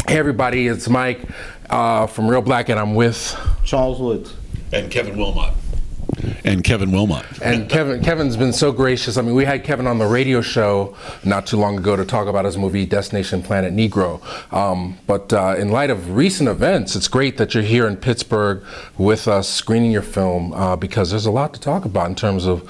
Hey everybody, it's Mike from Reelblack, and I'm with Charles Woods and KEVIN WILLMOTT. And KEVIN WILLMOTT. And Kevin's been so gracious. I mean, we had Kevin on the radio show not too long ago to talk about his movie Destination Planet Negro. But in light of recent events, it's great that you're here in Pittsburgh with us screening your film because there's a lot to talk about in terms of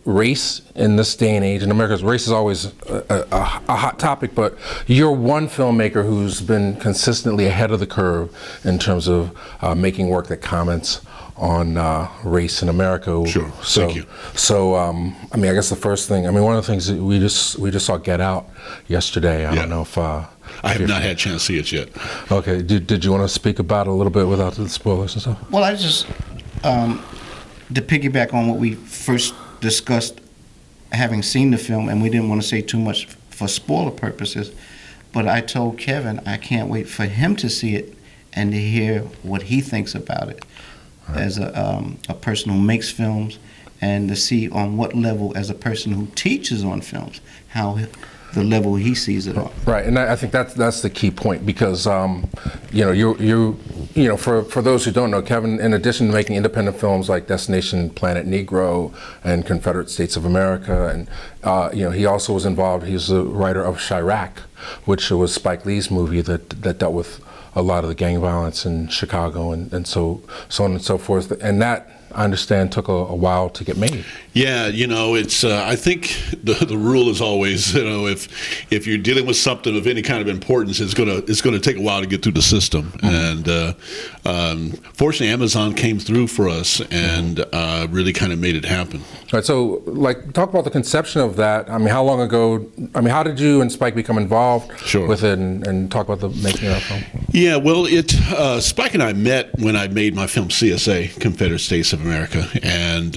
race in this day and age. In America, race is always a hot topic, but you're one filmmaker who's been consistently ahead of the curve in terms of making work that comments on race in America. Sure. Thank you. So, I mean, I guess the first thing, I mean, one of the things that we just saw Get Out yesterday. I don't know if I have not had a chance to see it yet. Okay. Did you want to speak about it a little bit without the spoilers and stuff? Well, I just to piggyback on what we first discussed, having seen the film, and we didn't want to say too much for spoiler purposes, but I told Kevin I can't wait for him to see it and to hear what he thinks about it. Right. As a person who makes films, and to see on what level, as a person who teaches on films, how the level he sees it on. Right, and I think that's the key point, because you know, for those who don't know, Kevin, in addition to making independent films like Destination Planet Negro and Confederate States of America, and he also was involved. He's the writer of Chi-Raq, which was Spike Lee's movie that dealt with a lot of the gang violence in Chicago and so on and so forth. And that, I understand, took a while to get made. Yeah, it's. I think the rule is always, if you're dealing with something of any kind of importance, it's gonna take a while to get through the system. Mm-hmm. And fortunately, Amazon came through for us and really kind of made it happen. All right. So, talk about the conception of that. I mean, how long ago? I mean, how did you and Spike become involved with it, and talk about the making of that film? Yeah, well, Spike and I met when I made my film C.S.A, Confederate States of America, and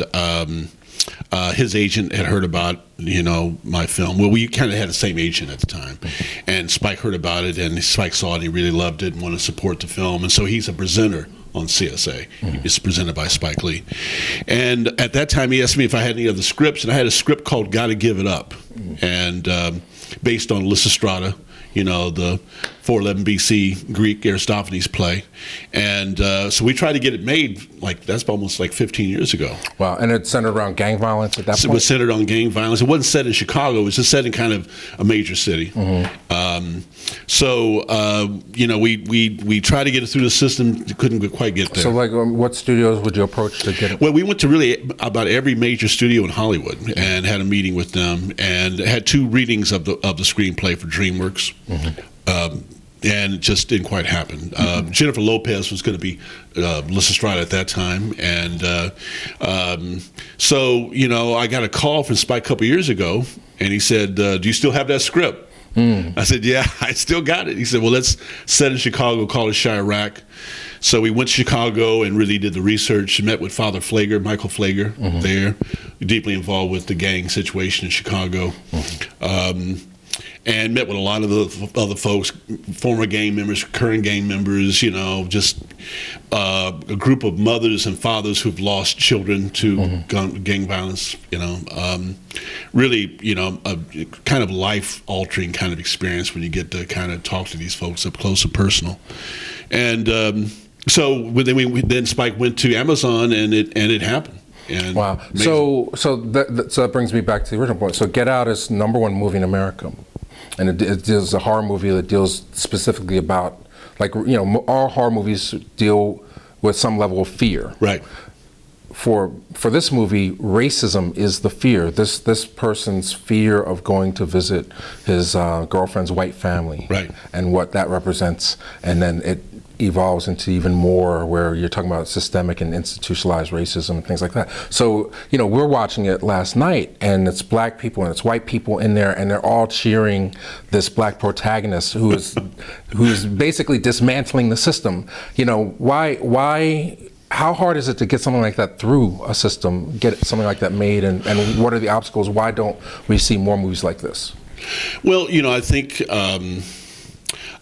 his agent had heard about my film. Well, we kind of had the same agent at the time, and Spike heard about it, and Spike saw it, and he really loved it and wanted to support the film, and so he's a presenter on C.S.A. Mm-hmm. It's presented by Spike Lee, and at that time he asked me if I had any other scripts, and I had a script called "Gotta Give It Up," and based on Lysistrata, the 411 BC Greek Aristophanes play. And so we tried to get it made, that's almost 15 years ago. Wow, and it's centered around gang violence at that point? It was centered on gang violence. It wasn't set in Chicago, it was just set in kind of a major city. Mm-hmm. We tried to get it through the system, couldn't quite get there. So what studios would you approach to get it? Well, we went to really about every major studio in Hollywood and had a meeting with them, and had 2 readings of the screenplay for DreamWorks. Mm-hmm. And it just didn't quite happen. Jennifer Lopez was going to be Lysistrata at that time, and so I got a call from Spike a couple years ago, and he said, "Do you still have that script?" I said, "Yeah, I still got it." He said, "Well, let's set in Chicago, call it Chi-Raq." So we went to Chicago and really did the research, met with Father Pfleger, Michael Pfleger, mm-hmm. there, deeply involved with the gang situation in Chicago. Mm-hmm. And met with a lot of the other folks, former gang members, current gang members, just a group of mothers and fathers who've lost children to mm-hmm. gang violence, really, a kind of life-altering kind of experience when you get to kind of talk to these folks up close and personal. And so then Spike went to Amazon, and it happened. And wow. Amazing. So that brings me back to the original point. So Get Out is #1 movie in America. And it is a horror movie that deals specifically about, all horror movies deal with some level of fear. Right. For this movie, racism is the fear. This person's fear of going to visit his girlfriend's white family. Right. And what that represents. And then it evolves into even more where you're talking about systemic and institutionalized racism and things like that. So, we're watching it last night, and it's black people and it's white people in there, and they're all cheering this black protagonist who is basically dismantling the system. Why how hard is it to get something like that through a system, get something like that made, and what are the obstacles? Why don't we see more movies like this? Well, I think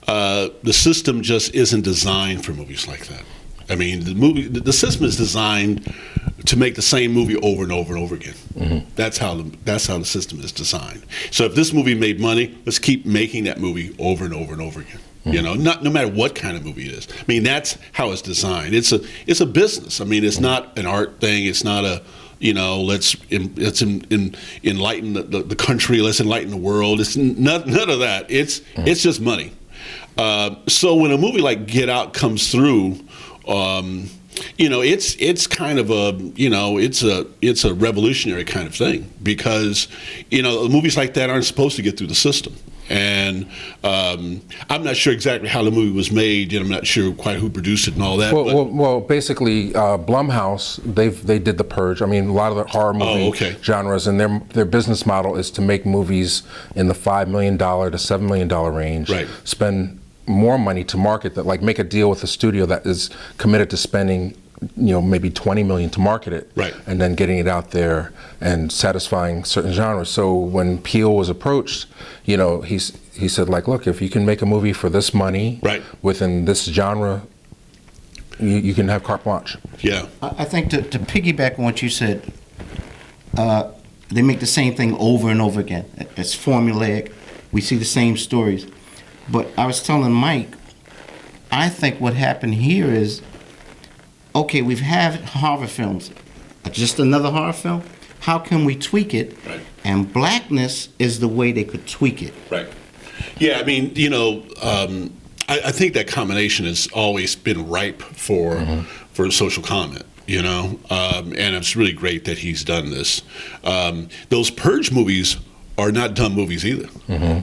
the system just isn't designed for movies like that. I mean, the system is designed to make the same movie over and over and over again. That's how the system is designed. So if this movie made money, let's keep making that movie over and over and over again. You know, no matter what kind of movie it is. I mean, that's how it's designed. It's a business. I mean, it's not an art thing. It's not a, you know, let's enlighten the country. Let's enlighten the world. It's none of that. It's just money. So when a movie like Get Out comes through, you know, it's kind of a, you know, it's a revolutionary kind of thing, because, you know, movies like that aren't supposed to get through the system. And I'm not sure exactly how the movie was made, and I'm not sure quite who produced it and all that. Well, basically, Blumhouse, they did The Purge. I mean, a lot of the horror movie genres, and their business model is to make movies in the $5 million to $7 million range. Right. Spend more money to market that, like make a deal with a studio that is committed to spending, you know, maybe $20 million to market it, right, and then getting it out there and satisfying certain genres. So when Peele was approached, you know, he said, like, look, if you can make a movie for this money, right, within this genre, you can have carte blanche. Yeah. I think to piggyback on what you said, they make the same thing over and over again. It's formulaic. We see the same stories. But I was telling Mike, I think what happened here is, okay, we've had horror films. Just another horror film? How can we tweak it? Right. And blackness is the way they could tweak it. Right. Yeah, I mean, you know, I think that combination has always been ripe for social comment, you know, and it's really great that he's done this. Those Purge movies are not dumb movies either.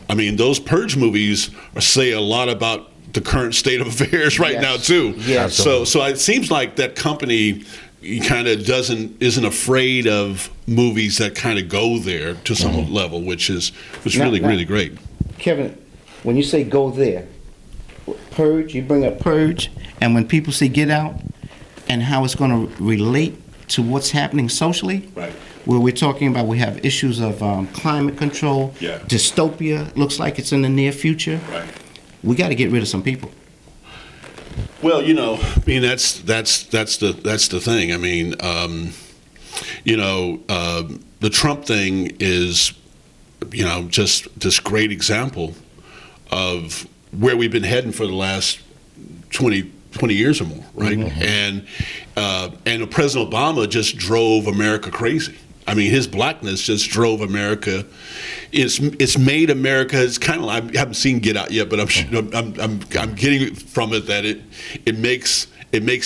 I mean, those Purge movies say a lot about the current state of affairs right now too. Yes. So it seems like that company kind of isn't afraid of movies that kind of go there to some level, which is really great. Kevin, when you say go there, Purge, you bring up Purge, and when people see Get Out and how it's going to relate to what's happening socially, right, where we're talking about, we have issues of climate control, dystopia, looks like it's in the near future. Right. We got to get rid of some people. Well, you know, I mean, that's the thing. I mean, you know, the Trump thing is, you know, just this great example of where we've been heading for the last 20 years or more, right? And President Obama just drove America crazy. I mean, his blackness just drove America. It's made America. It's kind of, I haven't seen Get Out yet, but I'm getting from it that it makes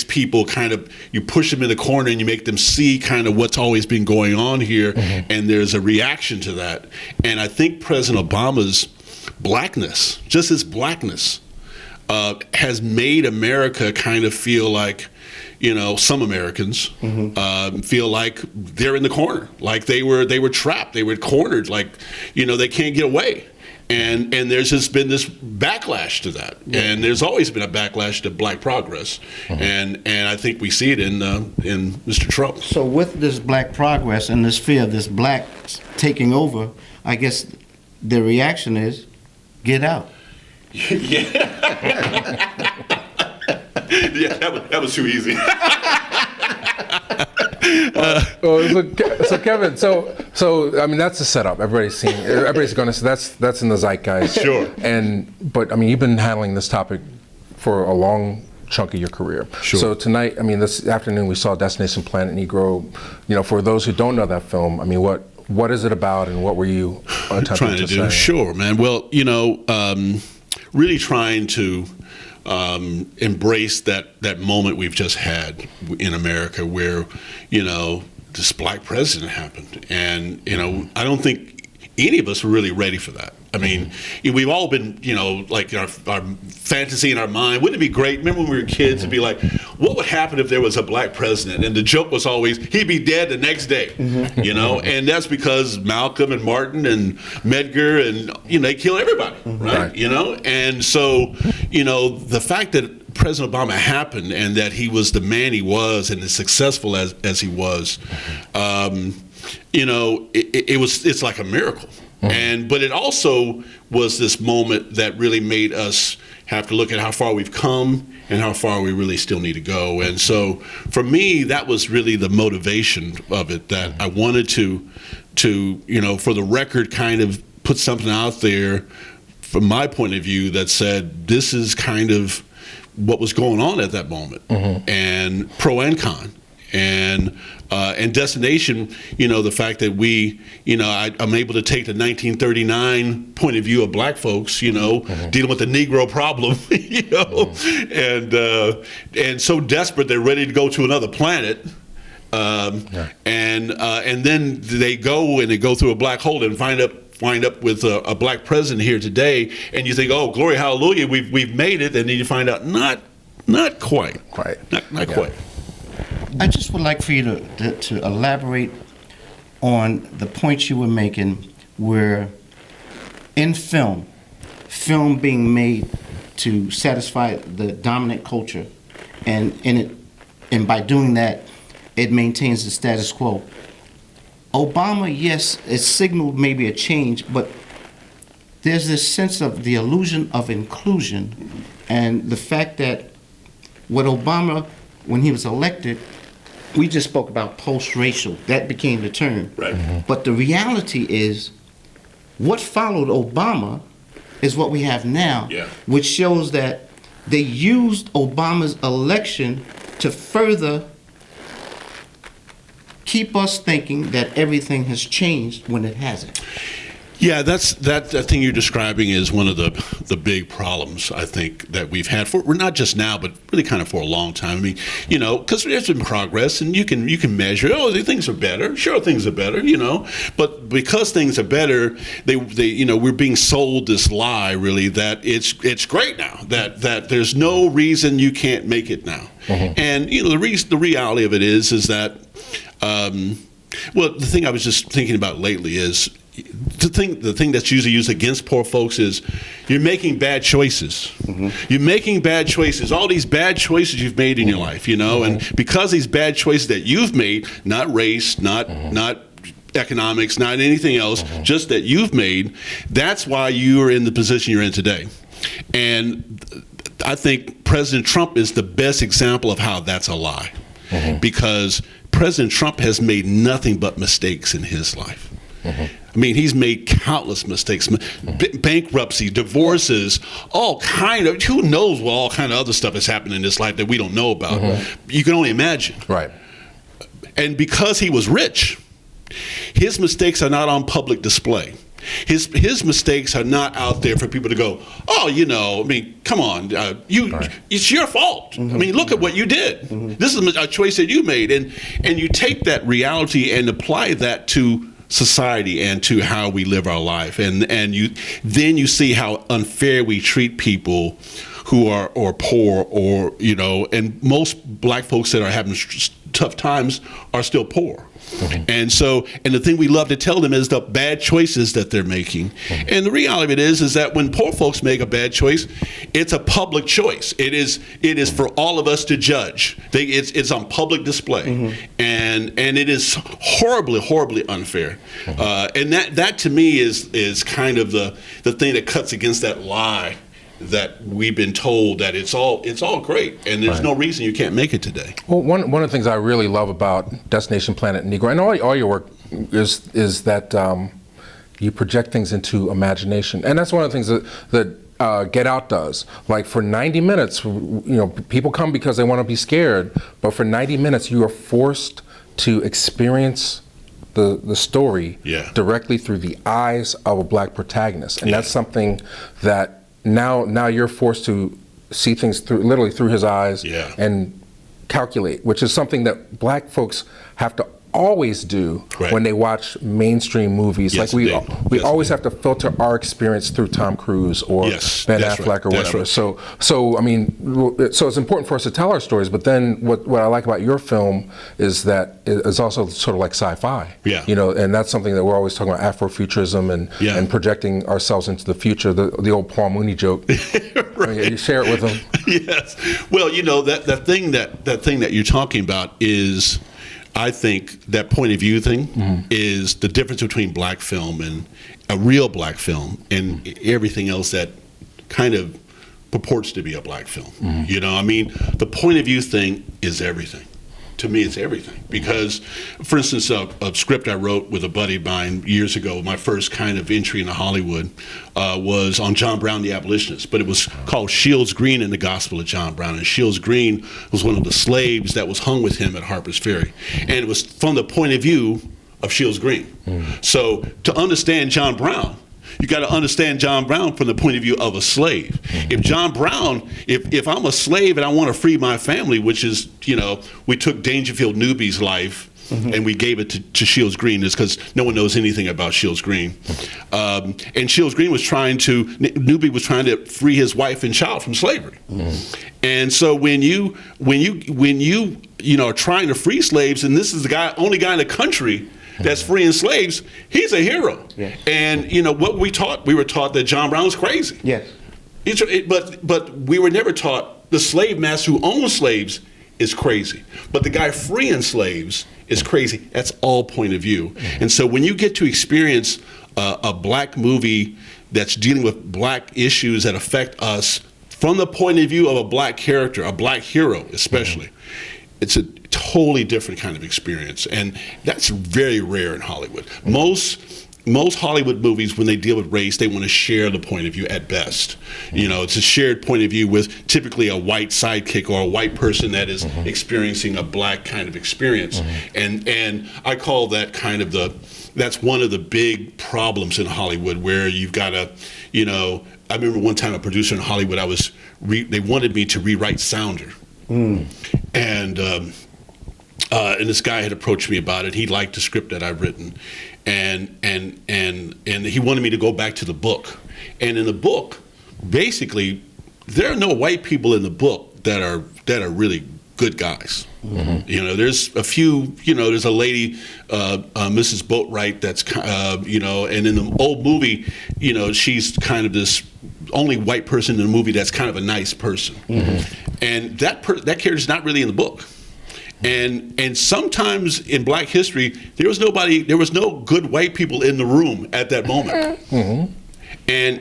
people kind of, you push them in the corner and you make them see kind of what's always been going on here, and there's a reaction to that. And I think President Obama's blackness, just his blackness, has made America kind of feel like, you know, some Americans feel like they're in the corner, like they were trapped, they were cornered, like, you know, they can't get away. And there's just been this backlash to that, and there's always been a backlash to Black progress, and I think we see it in Mr. Trump. So with this Black progress and this fear of this black taking over, I guess the reaction is, get out. Yeah, that was too easy. So Kevin, so I mean, that's the setup. Everybody's going to say that's in the zeitgeist. Sure. But I mean, you've been handling this topic for a long chunk of your career. Sure. So tonight, I mean, this afternoon we saw Destination Planet Negro. You know, for those who don't know that film, I mean, what is it about, and what were you attempting to say? Sure, man. Well, you know, really trying to embrace that moment we've just had in America, where, you know, this black president happened, and, you know, I don't think any of us were really ready for that. I mean, we've all been, you know, like our fantasy in our mind. Wouldn't it be great? Remember when we were kids, it'd be like, what would happen if there was a black president? And the joke was always, he'd be dead the next day, you know? And that's because Malcolm and Martin and Medgar, and, you know, they kill everybody, right? You know? And so, you know, the fact that President Obama happened, and that he was the man he was, and as successful as he was, you know, it's like a miracle. But it also was this moment that really made us have to look at how far we've come and how far we really still need to go. And so for me, that was really the motivation of it, that I wanted to for the record, kind of put something out there from my point of view that said, this is kind of what was going on at that moment, and pro and con. And Destination, the fact that I'm able to take the 1939 point of view of black folks, dealing with the Negro problem, and so desperate they're ready to go to another planet, and then they go through a black hole and wind up with a black president here today, and you think, oh, glory, hallelujah, we've made it, and then you find out not quite, not quite. I just would like for you to elaborate on the points you were making, where in film being made to satisfy the dominant culture, and by doing that, it maintains the status quo. Obama, yes, it signaled maybe a change, but there's this sense of the illusion of inclusion, and the fact that what Obama, when he was elected, we just spoke about post-racial. That became the term. Right. But the reality is, what followed Obama is what we have now, which shows that they used Obama's election to further keep us thinking that everything has changed when it hasn't. Yeah, that thing you're describing is one of the big problems, I think, that we've had we're not just now, but really kind of for a long time. I mean, because there's been progress, and you can measure. Oh, things are better. Sure, things are better. But because things are better, they we're being sold this lie, really, that it's great now. That there's no reason you can't make it now. And the reality of it is that, the thing I was just thinking about lately is, the thing that's usually used against poor folks is you're making bad choices. You're making bad choices. All these bad choices you've made in your life, and because these bad choices that you've made, not race, not economics, not anything else, just that you've made, that's why you're in the position you're in today. And I think President Trump is the best example of how that's a lie, because President Trump has made nothing but mistakes in his life. I mean, he's made countless mistakes, bankruptcy, divorces, all kind of, who knows what all kind of other stuff has happened in his life that we don't know about. You can only imagine. Right. And because he was rich, his mistakes are not on public display. His mistakes are not out there for people to go, oh, I mean, come on, it's your fault. I mean, look at what you did. This is a choice that you made. And you take that reality and apply that to society and to how we live our life, and you see how unfair we treat people who are poor, or and most black folks that are having tough times are still poor. And the thing we love to tell them is the bad choices that they're making. And the reality of it is that when poor folks make a bad choice, it's a public choice. It is for all of us to judge. It's on public display, and it is horribly unfair. And that to me is kind of the thing that cuts against that lie that we've been told, that it's all great and there's no reason you can't make it today. Well, one of the things I really love about Destination Planet Negro and all your work is that you project things into imagination, and that's one of the things that Get Out does. Like, for 90 minutes, people come because they want to be scared, but for 90 minutes you are forced to experience the story directly through the eyes of a black protagonist, and that's something that now you're forced to see things literally through his eyes and calculate, which is something that black folks have to always do when they watch mainstream movies. Yes, like we always have to filter our experience through Tom Cruise or Ben Affleck or whatever. So I mean, so it's important for us to tell our stories. But then what I like about your film is that it's also sort of like sci-fi. And that's something that we're always talking about, Afrofuturism and projecting ourselves into the future. The old Paul Mooney joke. You share it with them. Yes. Well, that thing that you're talking about is, I think that point of view thing is the difference between black film and a real black film and everything else that kind of purports to be a black film. You know, I mean, the point of view thing is everything. To me, it's everything. Because, for instance, a script I wrote with a buddy of mine years ago, my first kind of entry into Hollywood, was on John Brown the Abolitionist. But it was called Shields Green and the Gospel of John Brown. And Shields Green was one of the slaves that was hung with him at Harper's Ferry. And it was from the point of view of Shields Green. So to understand John Brown, you got to understand John Brown from the point of view of a slave. If John Brown, if I'm a slave and I want to free my family, which is, you know, we took Dangerfield Newby's life and we gave it to Shields Green, is because no one knows anything about Shields Green. And Shields Green was Newby was trying to free his wife and child from slavery. And so when you are trying to free slaves, and this is the only guy in the country that's freeing slaves, he's a hero. Yes. And you know what we were taught that John Brown was crazy. Yes. But we were never taught the slave master who owns slaves is crazy. But the guy freeing slaves is crazy. That's all point of view. And so when you get to experience a black movie that's dealing with black issues that affect us from the point of view of a black character, a black hero especially, it's a totally different kind of experience, and that's very rare in Hollywood. Most Hollywood movies, when they deal with race, they want to share the point of view at best. You know, it's a shared point of view with typically a white sidekick or a white person that is experiencing a black kind of experience. And I call that kind of that's one of the big problems in Hollywood, where you've got to, you know, I remember one time a producer in Hollywood, they wanted me to rewrite Sounder. And this guy had approached me about it. He liked the script that I'd written, and he wanted me to go back to the book. And in the book, basically, there are no white people in the book that are really good guys. You know, there's a few. You know, there's a lady, Mrs. Boatwright, that's you know, and in the old movie, you know, she's kind of this only white person in the movie that's kind of a nice person. And that character's not really in the book. And sometimes in Black history, there was no good white people in the room at that moment. And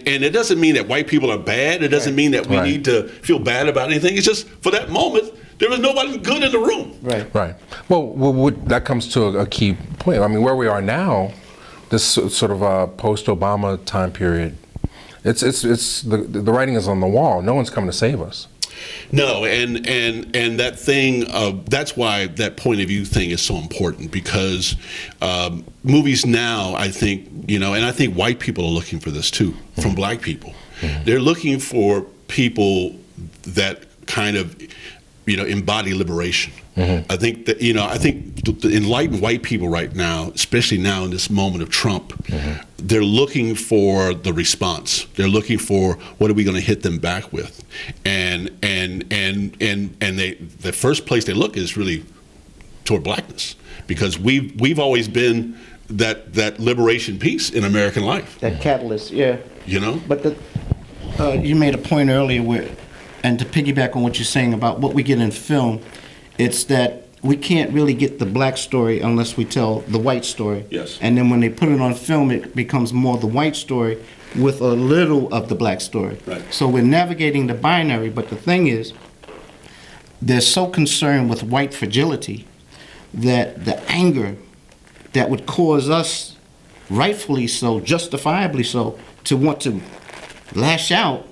it doesn't mean that white people are bad. It doesn't mean that we need to feel bad about anything. It's just for that moment, there was nobody good in the room. Right. Well, that comes to a key point. I mean, where we are now, this sort of post-Obama time period, it's the writing is on the wall. No one's coming to save us. No, and that thing, that's why that point of view thing is so important, because movies now, I think, you know, and I think white people are looking for this too, from black people. They're looking for people that kind of, you know, embody liberation. I think that, you know, the enlightened white people right now, especially now in this moment of Trump, they're looking for the response. They're looking for what are we going to hit them back with, and the first place they look is really toward blackness, because we've always been that liberation piece in American life. That catalyst, yeah. You know, but you made a point earlier where, and to piggyback on what you're saying about what we get in film, it's that we can't really get the black story unless we tell the white story. Yes. And then when they put it on film, it becomes more the white story with a little of the black story. Right. So we're navigating the binary, but the thing is, they're so concerned with white fragility that the anger that would cause us, rightfully so, justifiably so, to want to lash out,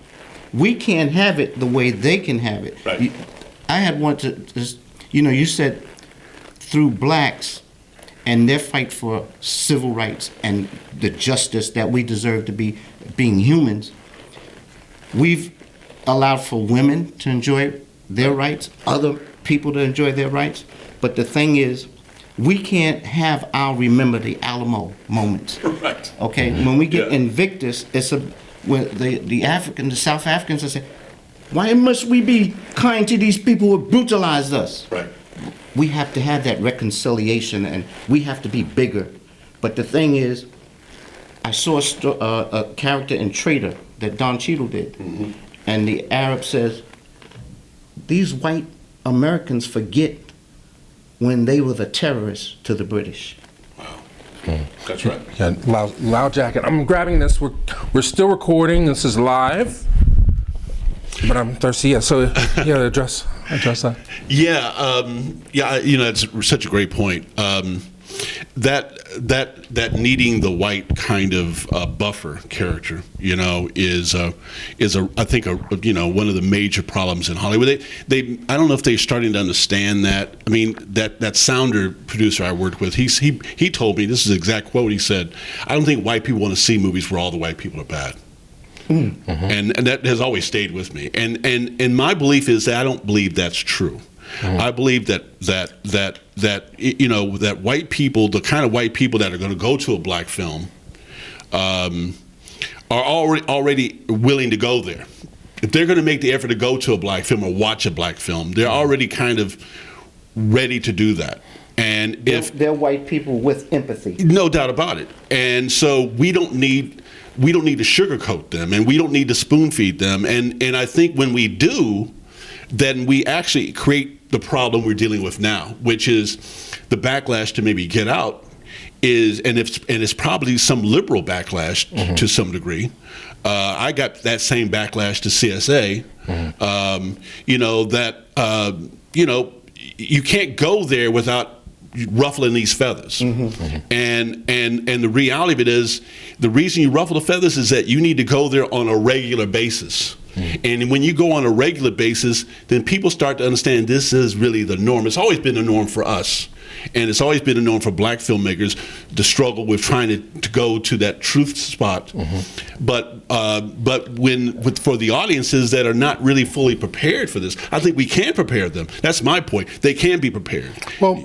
we can't have it the way they can have it. Right. I had wanted to, you know, you said through blacks and their fight for civil rights and the justice that we deserve to be being humans, we've allowed for women to enjoy their rights, other people to enjoy their rights. But the thing is, we can't have our remember the Alamo moments. Right. Okay, when we get Invictus, it's when the South Africans will say, why must we be kind to these people who brutalized us? Right. We have to have that reconciliation, and we have to be bigger. But the thing is, I saw a character in Traitor that Don Cheadle did, and the Arab says, these white Americans forget when they were the terrorists to the British. Wow. That's right. Yeah, loud jacket. I'm grabbing this. We're still recording. This is live. but I'm thirsty. Yeah. So address that. Yeah, it's such a great point. That needing the white kind of buffer character, is I think one of the major problems in Hollywood. They I don't know if they're starting to understand that. I mean, that Sounder producer I worked with, he told me, this is the exact quote. He said, "I don't think white people want to see movies where all the white people are bad." Mm-hmm. And that has always stayed with me. And my belief is that I don't believe that's true. Mm-hmm. I believe that white people, the kind of white people that are going to go to a black film, are already willing to go there. If they're going to make the effort to go to a black film or watch a black film, they're already kind of ready to do that. And if they're white people with empathy, no doubt about it. And so we don't need to sugarcoat them, and we don't need to spoon feed them. And I think when we do, then we actually create the problem we're dealing with now, which is the backlash to maybe Get Out and it's probably some liberal backlash mm-hmm. to some degree. I got that same backlash to C.S.A. Mm-hmm. You can't go there without ruffling these feathers. Mm-hmm. Mm-hmm. And the reality of it is, the reason you ruffle the feathers is that you need to go there on a regular basis. Mm-hmm. And when you go on a regular basis, then people start to understand this is really the norm. It's always been the norm for us. And it's always been a norm for black filmmakers to struggle with trying to go to that truth spot. Mm-hmm. But for the audiences that are not really fully prepared for this, I think we can prepare them. That's my point. They can be prepared. Well,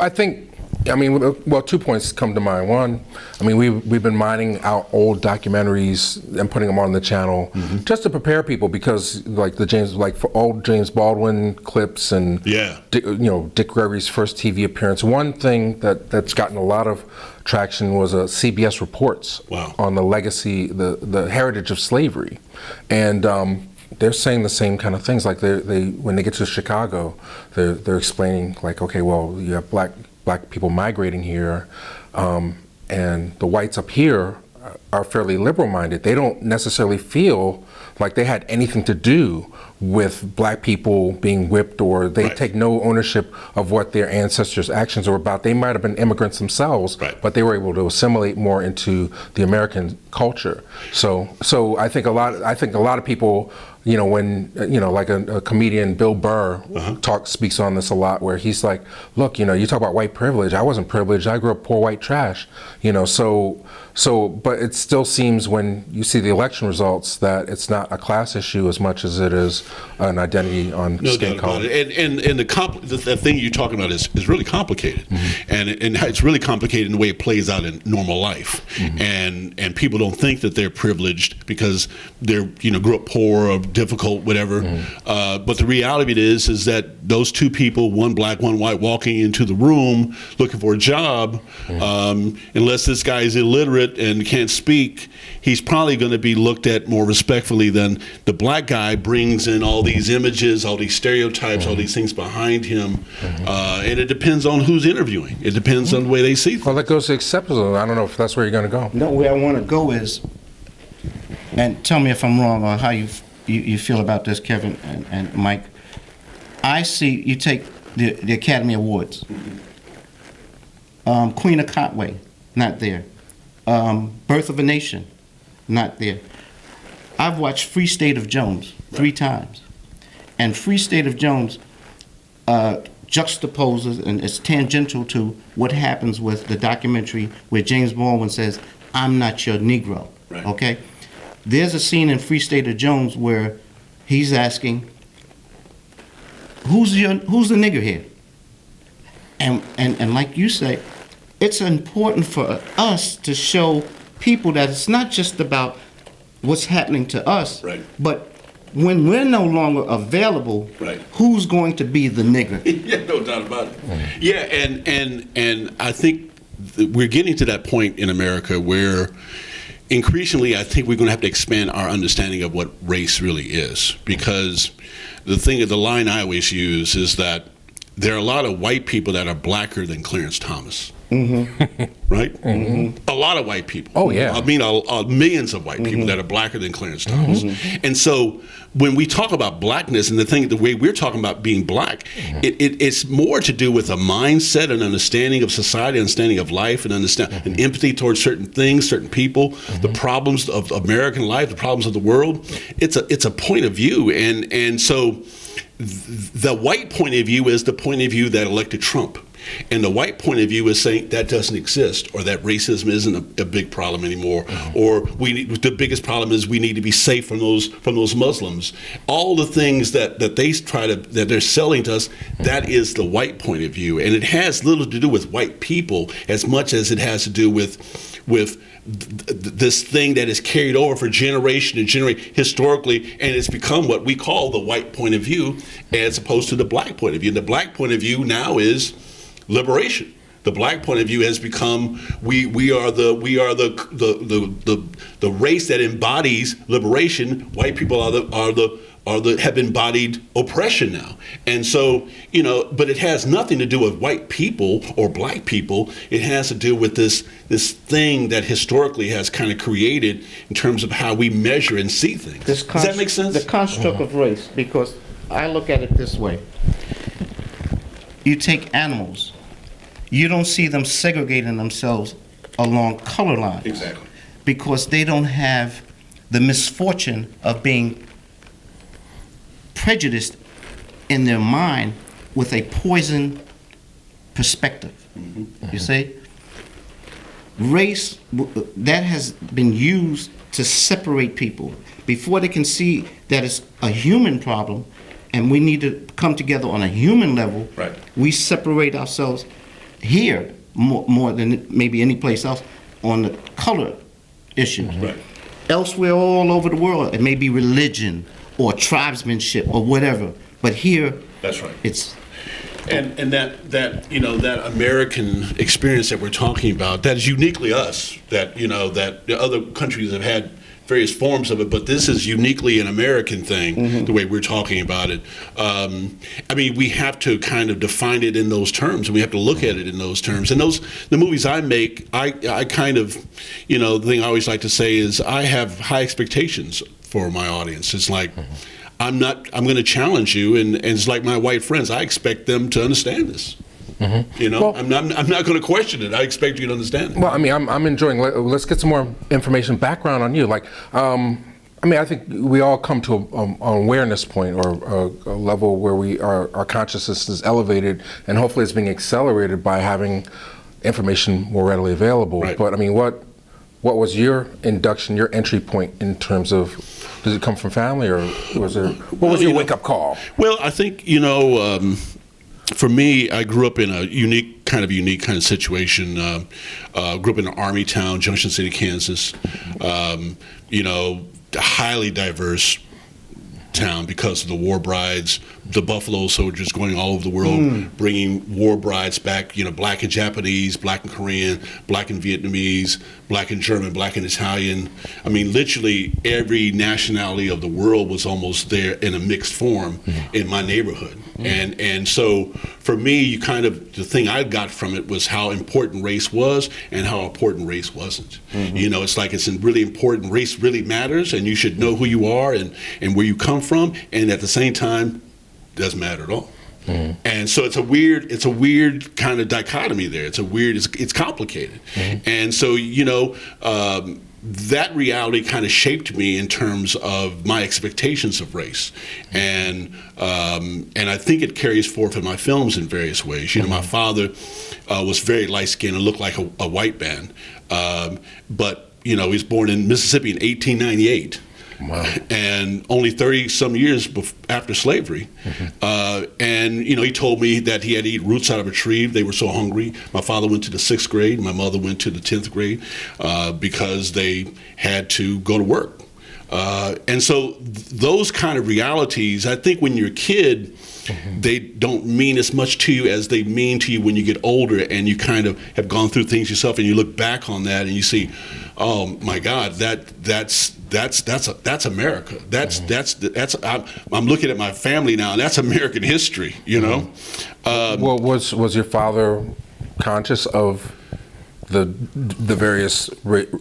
I mean, 2 points come to mind. One, I mean, we've been mining out old documentaries and putting them on the channel mm-hmm. just to prepare people, because for old James Baldwin clips and Dick Gregory's first TV appearance. One thing that's gotten a lot of traction was CBS reports on the legacy, the heritage of slavery, and they're saying the same kind of things. Like they when they get to Chicago, they're explaining like, okay, well, you have black people migrating here, and the whites up here are fairly liberal-minded. They don't necessarily feel like they had anything to do with black people being whipped, or they take no ownership of what their ancestors' actions were about. They might have been immigrants themselves, but they were able to assimilate more into the American culture. So I think a lot of people, like a comedian, Bill Burr, speaks on this a lot, where he's like, look, you talk about white privilege. I wasn't privileged. I grew up poor white trash. But it still seems, when you see the election results, that it's not a class issue as much as it is an identity on skin color. And the thing you're talking about is really complicated, mm-hmm. and it's really complicated in the way it plays out in normal life, mm-hmm. and people don't think that they're privileged because they're grew up poor or difficult, whatever. Mm-hmm. But the reality of it is that those two people, one black, one white, walking into the room looking for a job, mm-hmm. Unless this guy is illiterate and can't speak, he's probably going to be looked at more respectfully than the black guy brings in all these images, all these stereotypes, mm-hmm. all these things behind him. Mm-hmm. And it depends on who's interviewing. It depends on the way they see things. Well, that goes to acceptance. I don't know if that's where you're going to go. No, where I want to go is, and tell me if I'm wrong or how you feel about this, Kevin and Mike. I see, you take the Academy Awards. Queen of Conway, not there. Birth of a Nation, not there. I've watched Free State of Jones 3 times. And Free State of Jones juxtaposes and is tangential to what happens with the documentary where James Baldwin says, "I'm not your Negro." Right. Okay? There's a scene in Free State of Jones where he's asking, who's the nigger here? And like you say, it's important for us to show people that it's not just about what's happening to us, but when we're no longer available, who's going to be the nigger? Yeah, no doubt about it. Mm-hmm. Yeah, and I think we're getting to that point in America where increasingly I think we're going to have to expand our understanding of what race really is, because the line I always use is that there are a lot of white people that are blacker than Clarence Thomas. right? A lot of white people. Oh, yeah. I mean, millions of white people that are blacker than Clarence Thomas. And so when we talk about blackness and the way we're talking about being black, it's more to do with a mindset, an understanding of society, understanding of life, and an empathy towards certain things, certain people, the problems of American life, the problems of the world. It's a point of view, and so the white point of view is the point of view that elected Trump. And the white point of view is saying that doesn't exist, or that racism isn't a big problem anymore, or the biggest problem is we need to be safe from those Muslims. All the things that they're selling to us, that is the white point of view, and it has little to do with white people as much as it has to do with this thing that is carried over for generation to generation historically, and it's become what we call the white point of view as opposed to the black point of view. And the black point of view now is liberation. The black point of view has become we are the race that embodies liberation. White people have embodied oppression now. And so, but it has nothing to do with white people or black people. It has to do with this thing that historically has kind of created in terms of how we measure and see things. Does that make sense? The construct of race, because I look at it this way. You take animals. You don't see them segregating themselves along color lines. Exactly. Because they don't have the misfortune of being prejudiced in their mind with a poison perspective. You see? Race, that has been used to separate people. Before they can see that it's a human problem and we need to come together on a human level, right, we separate ourselves here more than maybe any place else on the color issue. Right. Elsewhere all over the world, it may be religion or tribesmanship or whatever, but here, that's right. It's and that American experience that we're talking about, that is uniquely us. That that the other countries have had various forms of it, but this is uniquely an American thing, the way we're talking about it. I mean, we have to kind of define it in those terms, and we have to look at it in those terms. And the movies I make, I kind of, the thing I always like to say is I have high expectations for my audience. It's like, I'm going to challenge you, and it's like my white friends, I expect them to understand this. Well, I'm not going to question it. I expect you to understand it. Well, I mean, I'm enjoying. Let's get some more information, background on you. Like, I mean, I think we all come to an awareness point or a level where our consciousness is elevated, and hopefully it's being accelerated by having information more readily available. Right. But I mean, what was your induction, your entry point in terms of? Does it come from family, or was there? What was your wake-up call? Well, I think for me, I grew up in a unique kind of situation. Grew up in an army town, Junction City, Kansas. Highly diverse town because of the war brides, the Buffalo soldiers going all over the world, bringing war brides back, black and Japanese, black and Korean, black and Vietnamese, black and German, black and Italian. I mean, literally every nationality of the world was almost there in a mixed form in my neighborhood. And so for me, the thing I got from it was how important race was and how important race wasn't. It's like it's really important. Race really matters, and you should know who you are and where you come from, and at the same time, doesn't matter at all. And so it's a weird kind of dichotomy there. It's complicated. And so, that reality kind of shaped me in terms of my expectations of race. And I think it carries forth in my films in various ways. My father was very light-skinned and looked like a white man. But, he was born in Mississippi in 1898. Wow. And only 30-some years after slavery. And, he told me that he had to eat roots out of a tree. They were so hungry. My father went to the 6th grade. My mother went to the 10th grade because they had to go to work. And so those kind of realities, I think when you're a kid, they don't mean as much to you as they mean to you when you get older and you kind of have gone through things yourself and you look back on that and you see, oh my God, that's America. I'm looking at my family now, and that's American history. Well, was your father conscious of the various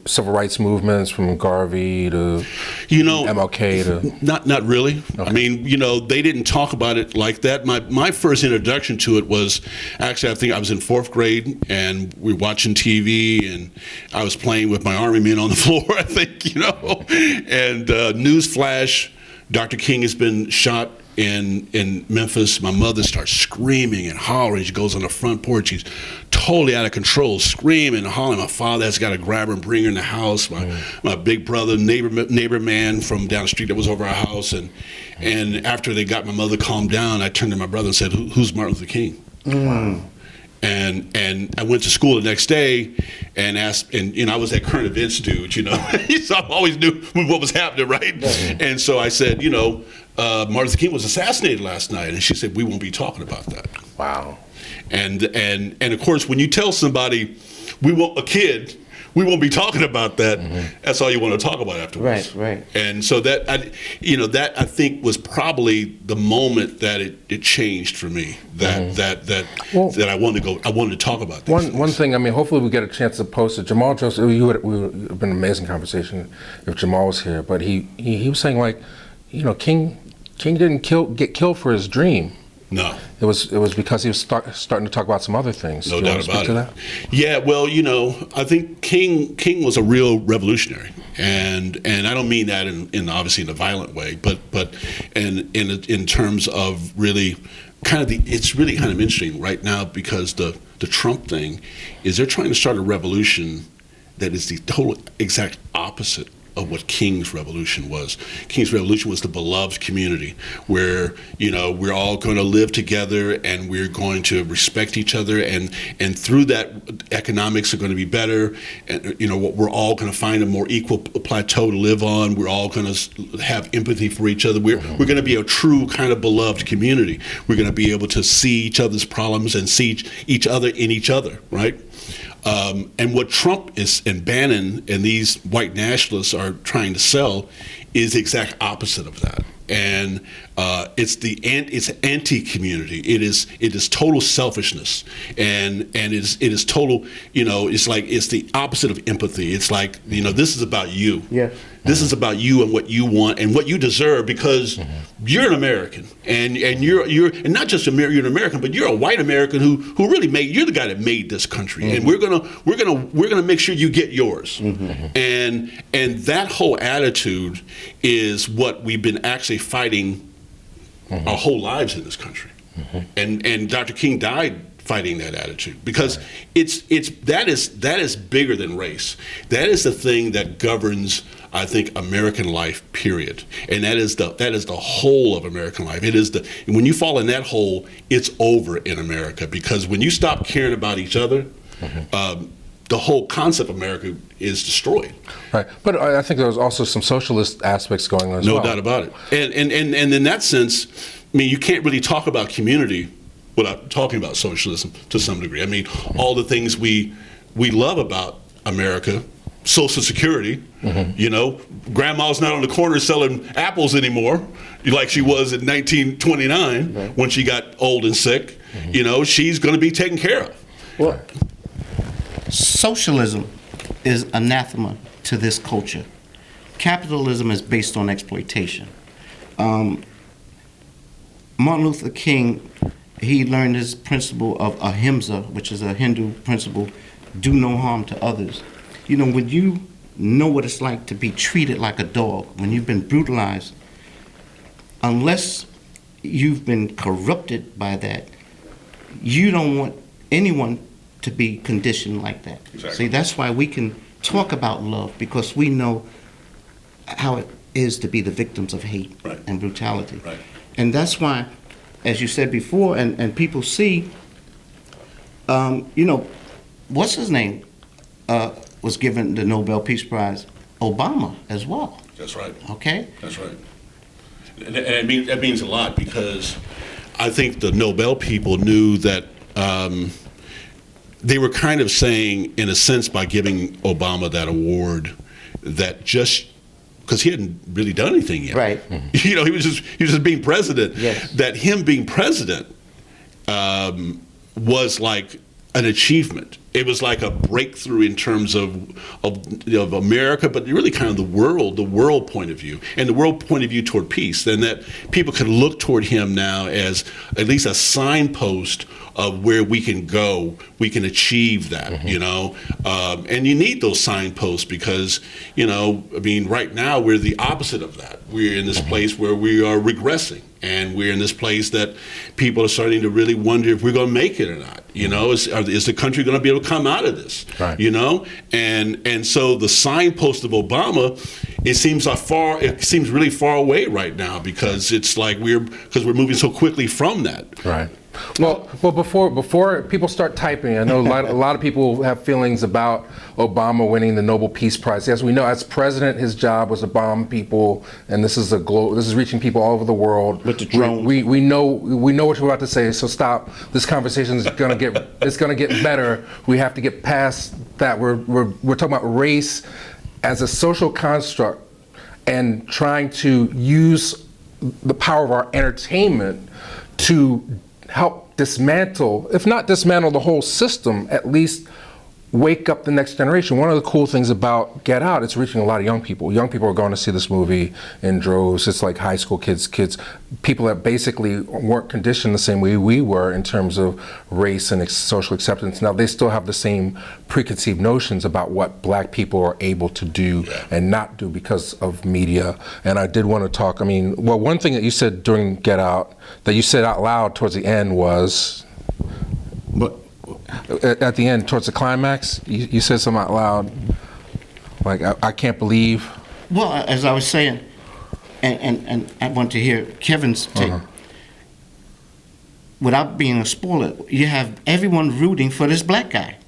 civil rights movements from Garvey to M.F.A. to not really. Okay. I mean, they didn't talk about it like that. My first introduction to it was actually, I think I was in 4th grade, and we were watching TV, and I was playing with my army men on the floor, I think, and newsflash, Dr. King has been shot in Memphis. My mother starts screaming and hollering. She goes on the front porch. She's totally out of control, screaming and hollering. My father has got to grab her and bring her in the house. My big brother, neighbor man from down the street that was over our house. And after they got my mother calmed down, I turned to my brother and said, "Who's Martin Luther King?" Wow. And I went to school the next day and asked, and I was that current events dude, so I always knew what was happening, right? Mm-hmm. And so I said, Martin Luther King was assassinated last night, and she said, "We won't be talking about that." Wow. And of course, when you tell somebody, we won't be talking about that. Mm-hmm. That's all you want to talk about afterwards. Right. And so that I think was probably the moment that it changed for me. That I wanted to talk about this. One thing. I mean, hopefully we get a chance to post it. Jamal Joseph, it would have been an amazing conversation if Jamal was here. But he was saying, like, King didn't get killed for his dream. No. It was because he was starting to talk about some other things. No doubt about it. Yeah, well, I think King was a real revolutionary, and I don't mean that in obviously in a violent way, but in terms of really it's really kind of interesting right now, because the Trump thing is they're trying to start a revolution that is the total exact opposite of what King's revolution was. King's revolution was the beloved community where, we're all going to live together and we're going to respect each other, and through that economics are going to be better, and we're all going to find a more equal plateau to live on. We're all going to have empathy for each other. We're going to be a true kind of beloved community. We're going to be able to see each other's problems and see each other in each other, right? And what Trump and Bannon and these white nationalists are trying to sell is the exact opposite of that. And it's anti-community. It is total selfishness, and it is total. It's the opposite of empathy. It's like, this is about you. Yeah. This is about you and what you want and what you deserve, because you're an American, and you're not just you're an American, but you're a white American who really you're the guy that made this country, and we're gonna make sure you get yours. And that whole attitude is what we've been actually fighting our whole lives in this country. And Dr. King died fighting that attitude, because that is bigger than race. That is the thing that governs, I think, American life, period. And that is the whole of American life. And when you fall in that hole, it's over in America, because when you stop caring about each other, the whole concept of America is destroyed. Right, but I think there was also some socialist aspects going on as well. No doubt about it. And in that sense, I mean, you can't really talk about community without talking about socialism to some degree. I mean, all the things we love about America, Social Security, grandma's not on the corner selling apples anymore like she was in 1929 when she got old and sick. She's going to be taken care of. Well, socialism is anathema to this culture. Capitalism is based on exploitation. Martin Luther King, he learned his principle of ahimsa, which is a Hindu principle, do no harm to others. When you know what it's like to be treated like a dog, when you've been brutalized, unless you've been corrupted by that, you don't want anyone to be conditioned like that. Exactly. See, that's why we can talk about love, because we know how it is to be the victims of hate and brutality. Right. And that's why, as you said before, and people see, what's his name was given the Nobel Peace Prize, Obama as well. That's right. Okay? That's right. And that means a lot, because I think the Nobel people knew that they were kind of saying, in a sense, by giving Obama that award, that just because he hadn't really done anything yet. Right. He was just being president. Yes. That him being president was like an achievement. It was like a breakthrough in terms of America, but really kind of the world point of view, and the world point of view toward peace. And that people could look toward him now as at least a signpost of where we can go, we can achieve that, and you need those signposts because, right now we're the opposite of that. We're in this place where we are regressing, and we're in this place that people are starting to really wonder if we're going to make it or not. Is the country going to be able to come out of this? Right. And so the signpost of Obama, it seems really far away right now because it's like we're moving so quickly from that. Right. Well, before people start typing, I know a lot of people have feelings about Obama winning the Nobel Peace Prize. As we know, as president, his job was to bomb people, and this is reaching people all over the world. With the drones. We know what you're about to say. So stop. This conversation is gonna get better. We have to get past that. We're talking about race as a social construct and trying to use the power of our entertainment to help dismantle, if not dismantle the whole system, at least wake up the next generation. One of the cool things about Get Out, it's reaching a lot of young people. Young people are going to see this movie in droves. It's like high school kids, people that basically weren't conditioned the same way we were in terms of race and social acceptance. Now they still have the same preconceived notions about what black people are able to do and not do because of media. And I did want to talk, one thing that you said during Get Out, that you said out loud towards the end was, at the end, towards the climax, you said something out loud, like, I can't believe. Well, as I was saying, and I want to hear Kevin's take. Without being a spoiler, you have everyone rooting for this black guy,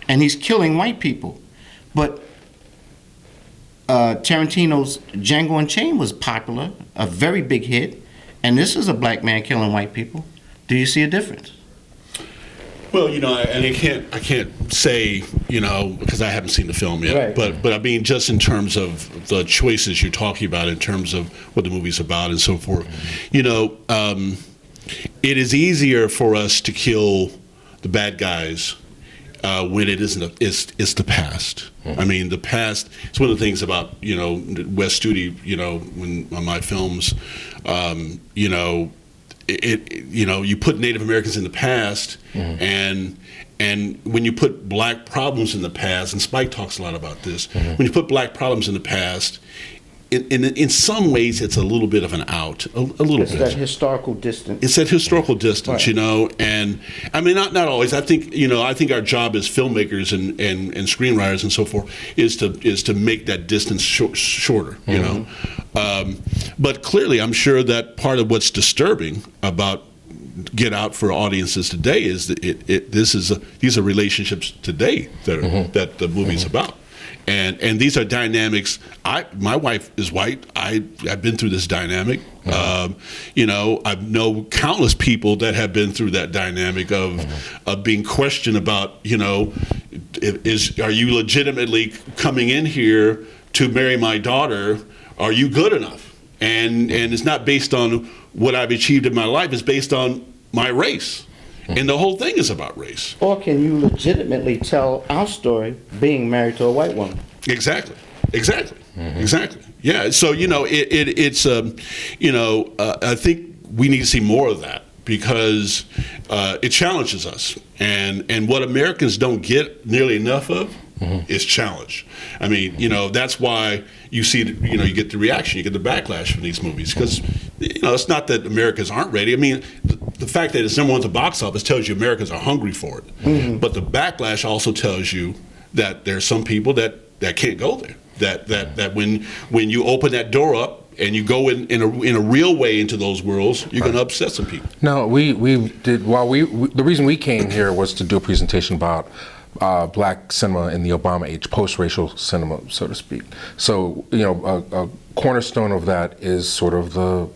and he's killing white people. But Tarantino's Django Unchained was popular, a very big hit, and this is a black man killing white people. Do you see a difference? Well, and I can't say, because I haven't seen the film yet. Right. But just in terms of the choices you're talking about, in terms of what the movie's about and so forth, it is easier for us to kill the bad guys when it isn't. It's the past. The past. It's one of the things about Wes Studi. When on my films, you put Native Americans in the past, and when you put black problems in the past, and Spike talks a lot about this, when you put black problems in the past, in some ways it's a little bit of an out, a little bit. It's that historical distance. It's that historical distance, right. And not always. I think our job as filmmakers and screenwriters and so forth is to make that distance shorter, But clearly, I'm sure that part of what's disturbing about Get Out for audiences today is that these are relationships today that the movie's about. And these are dynamics. My wife is white. I've been through this dynamic. I know countless people that have been through that dynamic of being questioned about, are you legitimately coming in here to marry my daughter? Are you good enough? And it's not based on what I've achieved in my life. It's based on my race. And the whole thing is about race. Or can you legitimately tell our story being married to a white woman? Exactly. Yeah. So it's I think we need to see more of that because it challenges us, and what Americans don't get nearly enough of is challenge. That's why you see you get the reaction, you get the backlash from these movies because it's not that Americans aren't ready. The fact that it's number one at the box office tells you Americans are hungry for it. But the backlash also tells you that there's some people that can't go there. That when you open that door up and you go in a real way into those worlds, you're going to upset some people. No, we did. The reason we came here was to do a presentation about black cinema in the Obama age, post-racial cinema, so to speak. So a cornerstone of that is sort of the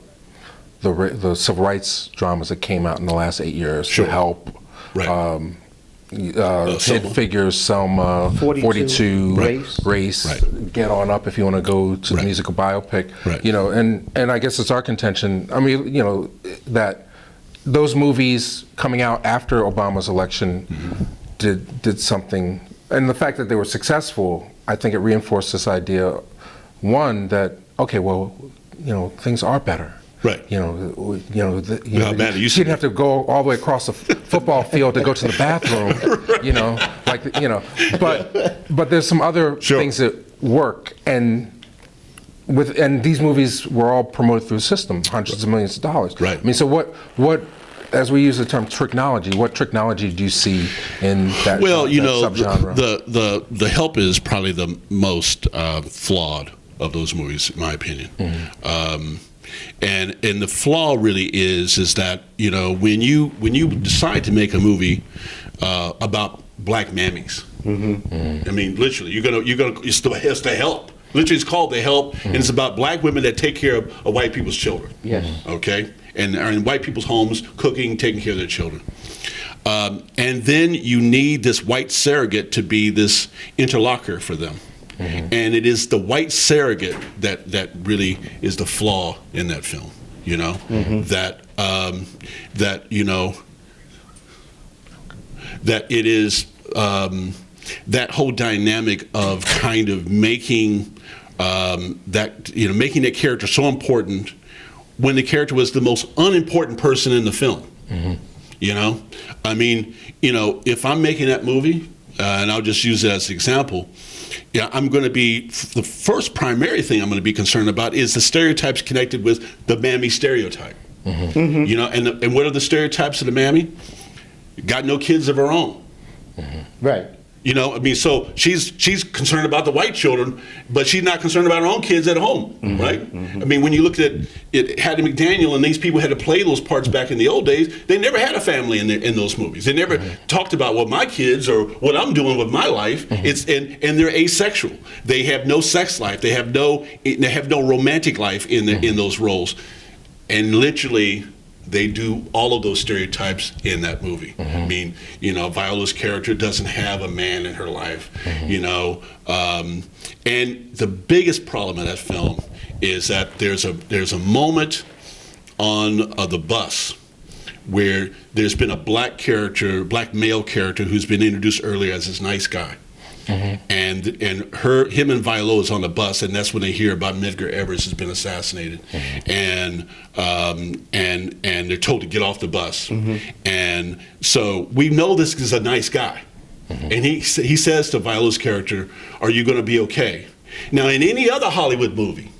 civil rights dramas that came out in the last 8 years to help. Right. Hit Figures, Selma, 42, Race, right. Get On Up if you want to go to the musical biopic. Right. And I guess it's our contention. That those movies coming out after Obama's election did something, and the fact that they were successful, I think it reinforced this idea, one, that okay, well, things are better. Right. You It used to didn't have to go all the way across the football field to go to the bathroom. But there's some other things that work, and these movies were all promoted through the system, hundreds of millions of dollars. Right. I mean, so what as we use the term technology, what technology do you see in that? Well, that subgenre? the Help is probably the most flawed of those movies, in my opinion. And the flaw really is that when you decide to make a movie about black mammies, I mean, literally, it's the Help. Literally, it's called The Help, and it's about black women that take care of white people's children. Yes. Okay, and are in white people's homes, cooking, taking care of their children. And then you need this white surrogate to be this interlocutor for them. And it is the white surrogate that really is the flaw in that film. That it is that whole dynamic of kind of making making that character so important when the character was the most unimportant person in the film. I mean, if I'm making that movie, and I'll just use it as an example. I'm going to be, the first primary thing I'm going to be concerned about is the stereotypes connected with the mammy stereotype. And what are the stereotypes of the mammy? Got no kids of her own. Right. I mean, so she's concerned about the white children, but she's not concerned about her own kids at home, right? I mean, when you looked at it, Hattie McDaniel and these people had to play those parts back in the old days. They never had a family in those movies. They never talked about my kids or what I'm doing with my life. And they're asexual. They have no sex life. They have no romantic life in those roles, and literally. They do all of those stereotypes in that movie. I mean, Viola's character doesn't have a man in her life, and the biggest problem in that film is that there's a moment on the bus where there's been a black male character who's been introduced earlier as this nice guy. And him and Viola is on the bus, and that's when they hear about Medgar Evers has been assassinated, and they're told to get off the bus, and so we know this is a nice guy, and he says to Viola's character, "Are you going to be okay?" Now, in any other Hollywood movie,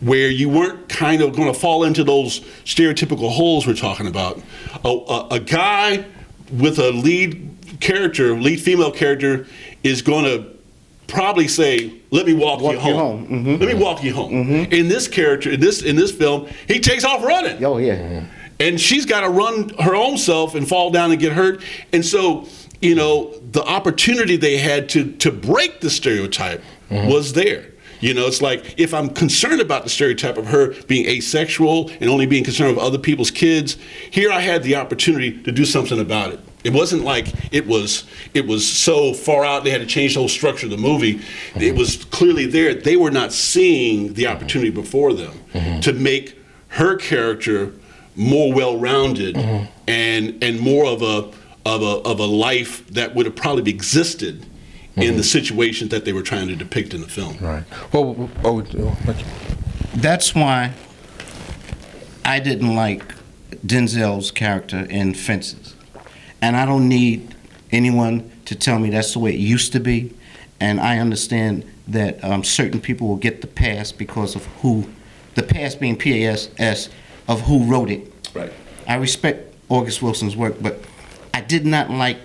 where you weren't kind of going to fall into those stereotypical holes we're talking about, a guy with a lead female character is going to probably say, "Let me walk you home. Let me walk you home." In this character, in this film, he takes off running. Oh yeah. And she's got to run her own self and fall down and get hurt. And so, the opportunity they had to break the stereotype was there. It's like, if I'm concerned about the stereotype of her being asexual and only being concerned with other people's kids, here I had the opportunity to do something about it. It wasn't like it was so far out they had to change the whole structure of the movie. It was clearly there. They were not seeing the opportunity before them to make her character more well-rounded and more of a life that would have probably existed in the situations that they were trying to depict in the film. Right. That's why I didn't like Denzel's character in Fences. And I don't need anyone to tell me that's the way it used to be. And I understand that certain people will get the pass because of the pass being PASS, of who wrote it. Right. I respect August Wilson's work, but I did not like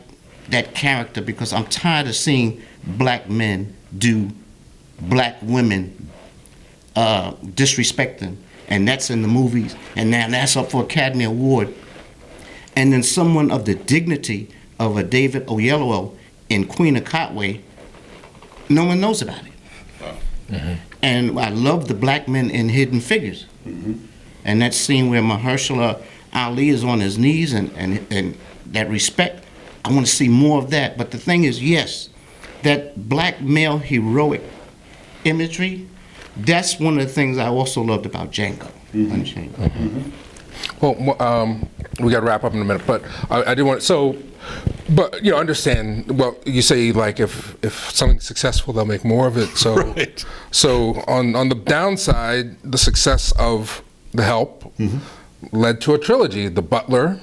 that character because I'm tired of seeing black men do black women disrespect them. And that's in the movies. And now that's up for Academy Award. And then someone of the dignity of a David Oyelowo in Queen of Katwe, no one knows about it. Wow. And I love the black men in Hidden Figures. And that scene where Mahershala Ali is on his knees and that respect, I want to see more of that. But the thing is, yes, that black male heroic imagery, that's one of the things I also loved about Django Unchained. Well, we got to wrap up in a minute, but I do want. So, But understand. Well, you say like if something's successful, they'll make more of it. So, Right. So on the downside, the success of The Help led to a trilogy, The Butler,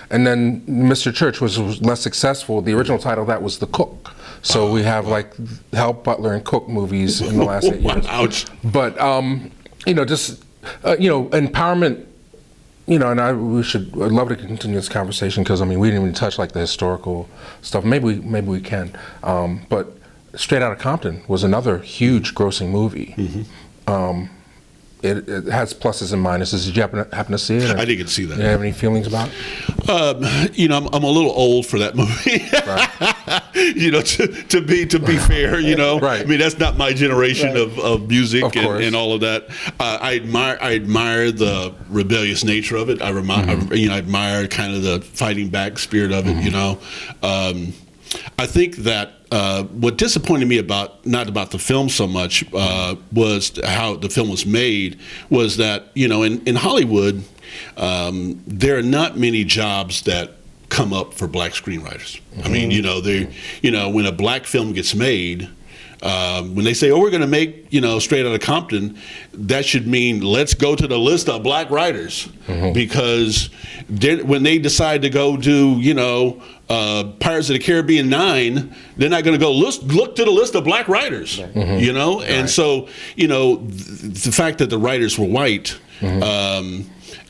and then Mr. Church was less successful. The original title of that was The Cook. So we have like Help, Butler, and Cook movies in the last 8 years. Ouch. But empowerment. And I'd love to continue this conversation because we didn't even touch like the historical stuff. Maybe we can. But Straight Outta Compton was another huge grossing movie. It has pluses and minuses. Did you happen to see it? I didn't see that. Do you have any feelings about it? I'm a little old for that movie. Right. to be fair, Right. I mean, that's not my generation of music Of course. and all of that. I admire the rebellious nature of it. I admire kind of the fighting back spirit of it. I think that what disappointed me not about the film so much was how the film was made. Was that in Hollywood there are not many jobs that come up for black screenwriters. I mean, when a black film gets made. When they say, "Oh, we're going to make Straight Outta Compton," that should mean let's go to the list of black writers because when they decide to go do Pirates of the Caribbean 9, they're not going to go look to the list of black writers, And so the fact that the writers were white.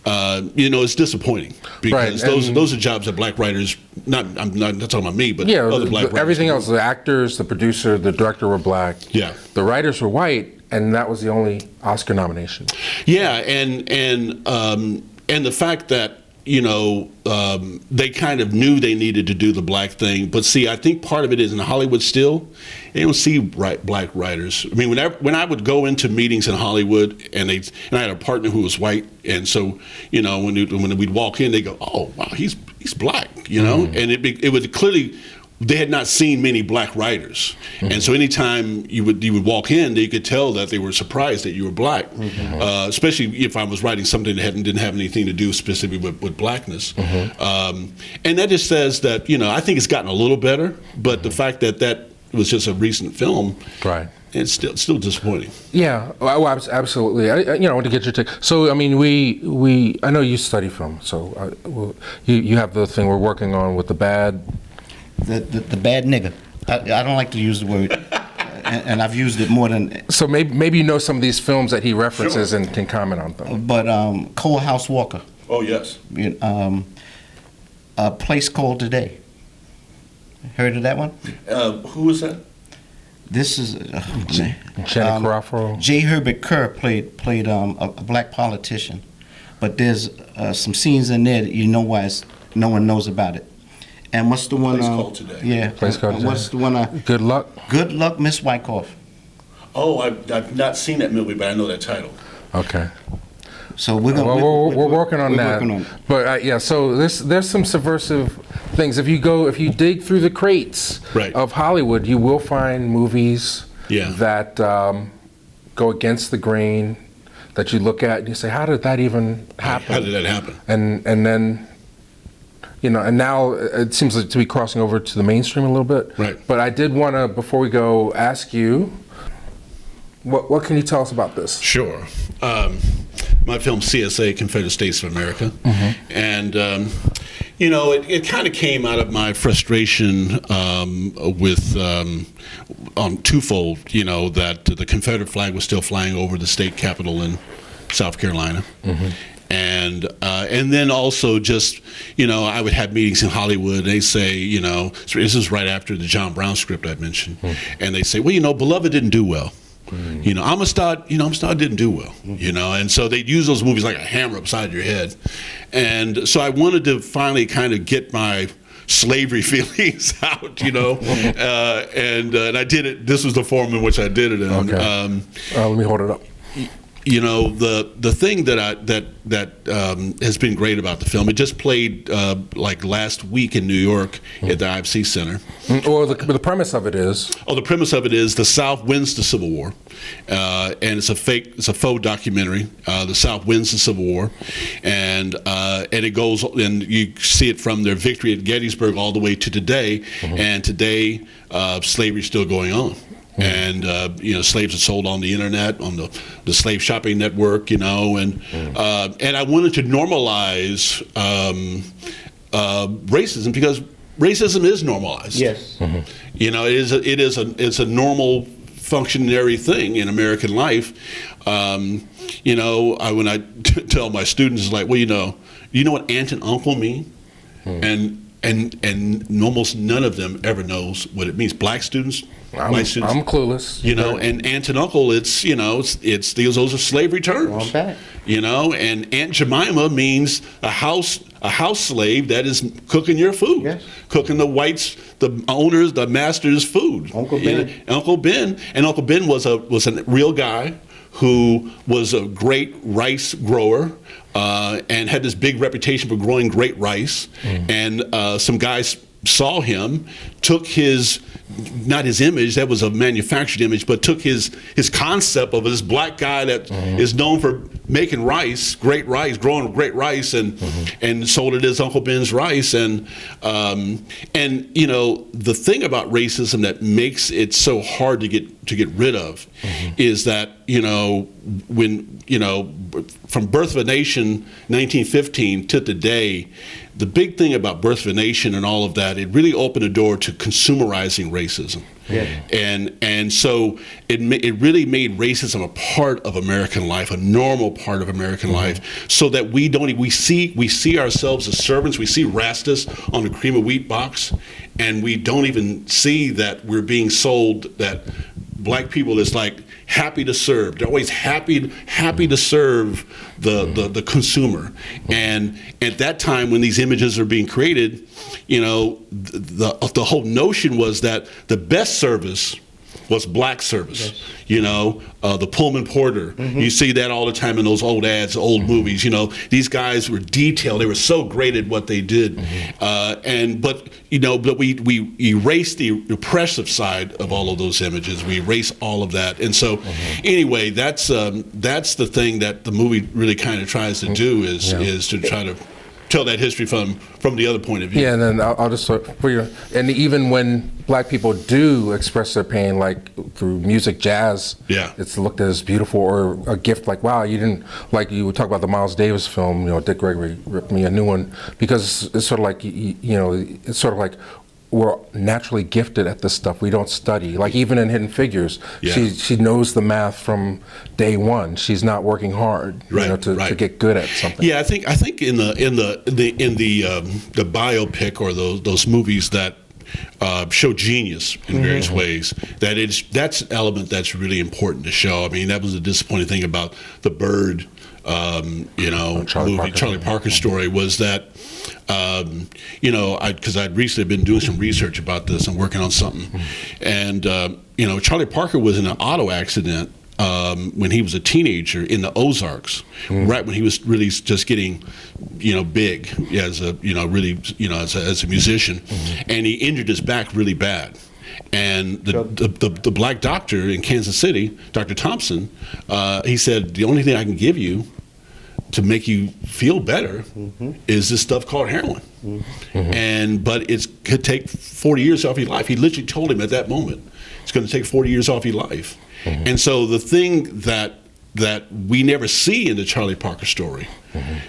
It's disappointing because those are jobs that black writers. I'm not talking about me, but other black writers. Everything else, the actors, the producer, the director were black. Yeah. The writers were white, and that was the only Oscar nomination. Yeah, and the fact that they kind of knew they needed to do the black thing, but see, I think part of it is in Hollywood still, they don't see black writers. I mean, when I would go into meetings in Hollywood, and I had a partner who was white, and so when we'd walk in, they go, "Oh, wow, he's black," and it was clearly. They had not seen many black writers, and so anytime you would walk in, they could tell that they were surprised that you were black, especially if I was writing something that didn't have anything to do specifically with blackness. And that just says that I think it's gotten a little better, but the fact that was just a recent film, right? It's still disappointing. Yeah, well, absolutely. I want to get your take. So, I mean, I know you study film, so you have the thing we're working on with the bad. The bad nigga. I don't like to use the word, and I've used it more than. So maybe you know some of these films that he references and can comment on them. But Cole House Walker. Oh yes. A Place Called Today. Heard of that one? Who was that? This is Channing Crawford. J. Herbert Kerr played a black politician, but there's some scenes in there that why no one knows about it. And what's the one? Place Called Today. Yeah. Place Called Today. What's the one? Good Luck. Good Luck, Miss Wyckoff. Oh, I've not seen that movie, but I know that title. Okay. So we're gonna. We're working on that. Working on it. But so there's some subversive things. If you dig through the crates of Hollywood, you will find movies that go against the grain. That you look at and you say, how did that even happen? How did that happen? And then. And now it seems like to be crossing over to the mainstream a little bit. Right. But I did want to, before we go, ask you, what can you tell us about this? Sure. My film C.S.A. Confederate States of America, and it kind of came out of my frustration with twofold. That the Confederate flag was still flying over the state capitol in South Carolina. And then also just, I would have meetings in Hollywood. And they say, this is right after the John Brown script I mentioned. And they say, well, Beloved didn't do well. Amistad didn't do well. And so they'd use those movies like a hammer upside your head. And so I wanted to finally kind of get my slavery feelings out, and I did it. This was the form in which I did it in. Okay. Let me hold it up. you know, the thing that has been great about the film, it just played like last week in New York at the IFC Center. Well, the premise of it is. Oh, the premise of it is the South wins the Civil War, and it's a faux documentary. The South wins the Civil War, and it goes, and you see it from their victory at Gettysburg all the way to today. And today, slavery is still going on. And you know, slaves are sold on the internet, on the slave shopping network, you know, and I wanted to normalize racism, because racism is normalized. Yes. You know, it's a normal functionary thing in American life. You know, when I tell my students, it's like, well, you know what aunt and uncle mean, and almost none of them ever knows what it means. Black students, white students, I'm clueless. You know, and aunt and uncle, it's, you know, it's those are slavery terms. Going back. You know, and Aunt Jemima means a house slave that is cooking your food, yes. Cooking the whites, the owners, the master's food. Uncle Ben. Uncle Ben, and Uncle Ben was a real guy who was a great rice grower. And had this big reputation for growing great rice. And some guys saw him, took not his image, that was a manufactured image, but took his concept of this black guy that is known for making rice, great rice, growing great rice, and sold it as Uncle Ben's rice. And you know, the thing about racism that makes it so hard to get rid of is that, you know, when, you know, from Birth of a Nation 1915 to today, the big thing about Birth of a Nation and all of that, it really opened a door to consumerizing racism. Yeah. And so it really made racism a part of American life, a normal part of American life, so that we see ourselves as servants. We see Rastus on the cream of wheat box, and we don't even see that we're being sold that black people is like happy to serve. They're always happy to serve the consumer. And at that time, when these images are being created, you know, the whole notion was that the best service was black service. Yes. You know, the Pullman Porter. You see that all the time in those old ads, old movies. You know, these guys were detailed. They were so great at what they did. But we erased the repressive side of all of those images. We erased all of that. And so, anyway, that's the thing that the movie really kind of tries to do is to try to tell that history from the other point of view. Yeah, and then I'll just for you. And even when black people do express their pain, like through music, jazz, it's looked at as beautiful, or a gift. Like, wow, you didn't, like you would talk about the Miles Davis film. You know, Dick Gregory ripped me a new one, because it's sort of like it's sort of like we're naturally gifted at this stuff. We don't study. Like even in Hidden Figures, she knows the math from day one. She's not working hard, to get good at something. Yeah, I think in the biopic, or those movies that show genius in various ways, that's an element that's really important to show. I mean, that was the disappointing thing about the Bird, Charlie Parker story, was that. Because I'd recently been doing some research about this and working on something, and Charlie Parker was in an auto accident when he was a teenager in the Ozarks, right when he was really just getting, big as a, as a musician, and he injured his back really bad. And the black doctor in Kansas City, Dr. Thompson, he said, the only thing I can give you to make you feel better is this stuff called heroin. But it could take 40 years off your life. He literally told him at that moment, it's going to take 40 years off your life. And so the thing that we never see in the Charlie Parker story,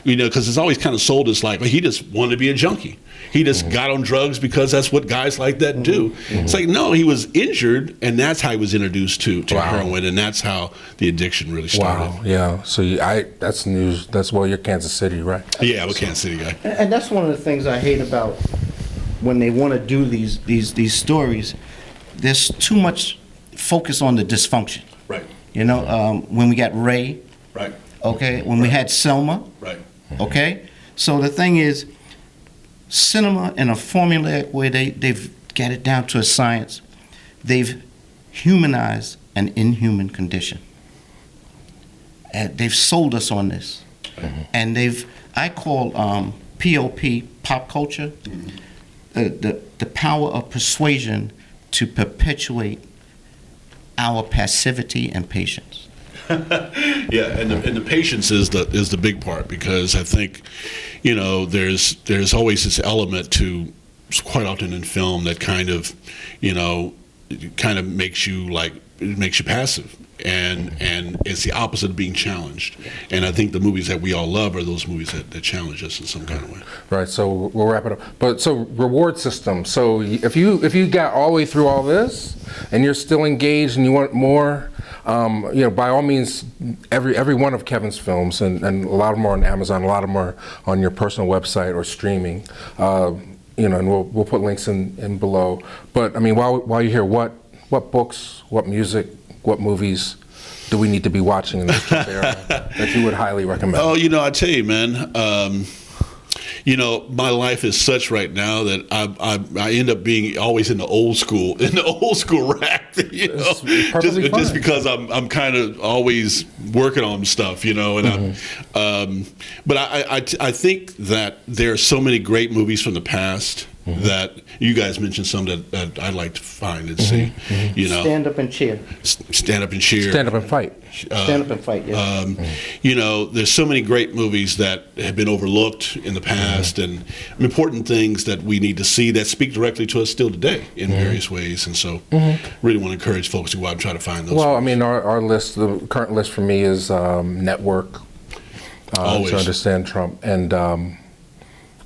because it's always kind of sold as like, well, he just wanted to be a junkie. He just got on drugs because that's what guys like that do. It's like, no, he was injured, and that's how he was introduced to heroin, and that's how the addiction really started. Wow, yeah. So that's news. That's you're Kansas City, right? Yeah, I'm a Kansas City guy. And that's one of the things I hate about when they want to do these stories. There's too much focus on the dysfunction. Right. When we got Ray. Right. Okay. When we had Selma. Right. Okay. So the thing is, cinema in a formulaic way, they've got it down to a science. They've humanized an inhuman condition. they've sold us on this, and I call POP, pop culture, the power of persuasion to perpetuate our passivity and patience. Yeah, and the patience is the big part, because I think, there's always this element to, quite often in film, that kind of makes you passive. And it's the opposite of being challenged. And I think the movies that we all love are those movies that challenge us in some kind of way. Right. So we'll wrap it up. But so reward system. So if you got all the way through all this and you're still engaged and you want more, by all means, every one of Kevin's films, and a lot of them are on Amazon, a lot of them are on your personal website or streaming. And we'll put links in below. But I mean, while you're here, what books, what music, what movies do we need to be watching in this era that you would highly recommend? Oh, I tell you, man, my life is such right now that I end up being always in the old school rack, just because I'm kind of always working on stuff, and but I think that there are so many great movies from the past that you guys mentioned some that I'd like to find and see. Stand Up and Cheer. Stand Up and Cheer. Stand Up and Fight. Stand Up and Fight. Yeah. There's so many great movies that have been overlooked in the past, and important things that we need to see that speak directly to us still today in various ways. And so, really want to encourage folks to go out and try to find those. Well, I mean, our list, the current list for me is Network. Always. To understand Trump, and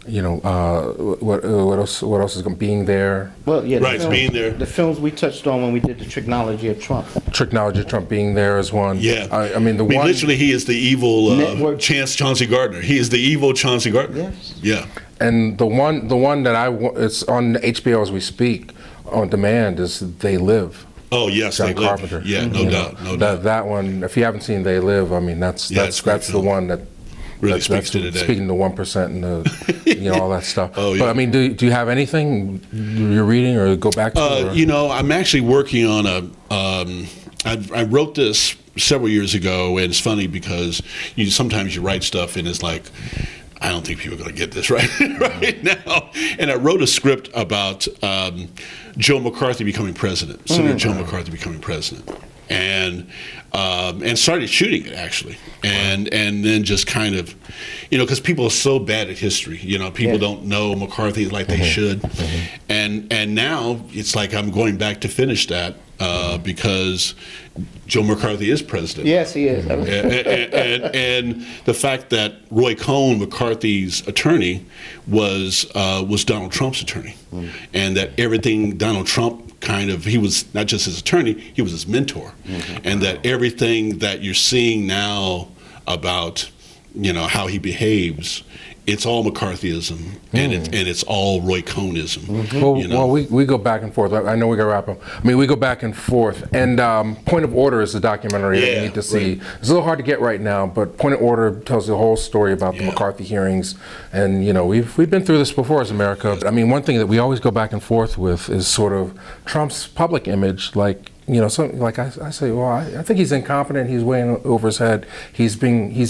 what else is going Being There? Well, yeah, right, Being There. The films we touched on when we did the Technology of Trump. Technology of Trump, Being There is one. Yeah, I mean, literally, he is the evil Chauncey Gardner. He is the evil Chauncey Gardner. Yes. Yeah. And the one that it's on HBO as we speak, on demand, is They Live. Oh yes, John They Live. Carpenter. Yeah, no doubt. That one, if you haven't seen They Live, I mean, that's the one that really speaks to today. Speaking to 1% and the, all that stuff. Oh, yeah. But I mean, do you have anything you're reading or go back to? I'm actually working on I wrote this several years ago, and it's funny because sometimes you write stuff and it's like, I don't think people are going to get this right now. And I wrote a script about Joe McCarthy becoming president, Senator Joe McCarthy becoming president. And started shooting it actually, and then just kind of, because people are so bad at history, people don't know McCarthy like they should, and now it's like I'm going back to finish that because Joe McCarthy is president. Yes, he is. and the fact that Roy Cohn, McCarthy's attorney, was Donald Trump's attorney, and that everything Donald Trump he was not just his attorney, he was his mentor, and that everything that you're seeing now about how he behaves, it's all McCarthyism, and it's all Roy Cohnism. Well, we go back and forth. I know we got to wrap up. I mean, we go back and forth. And Point of Order is the documentary that you need to see. Right. It's a little hard to get right now, but Point of Order tells the whole story about the McCarthy hearings. And we've been through this before as America. I mean, one thing that we always go back and forth with is sort of Trump's public image, like. Something like I say, well, I think he's incompetent. He's way over his head. He's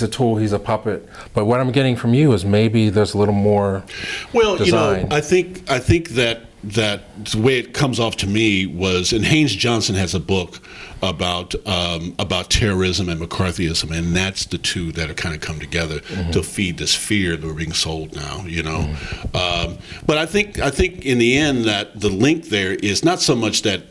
a tool. He's a puppet. But what I'm getting from you is maybe there's a little more. Well, design. I think that the way it comes off to me was, and Haynes Johnson has a book about terrorism and McCarthyism, and that's the two that have kind of come together to feed this fear that we're being sold now. But I think in the end that the link there is not so much that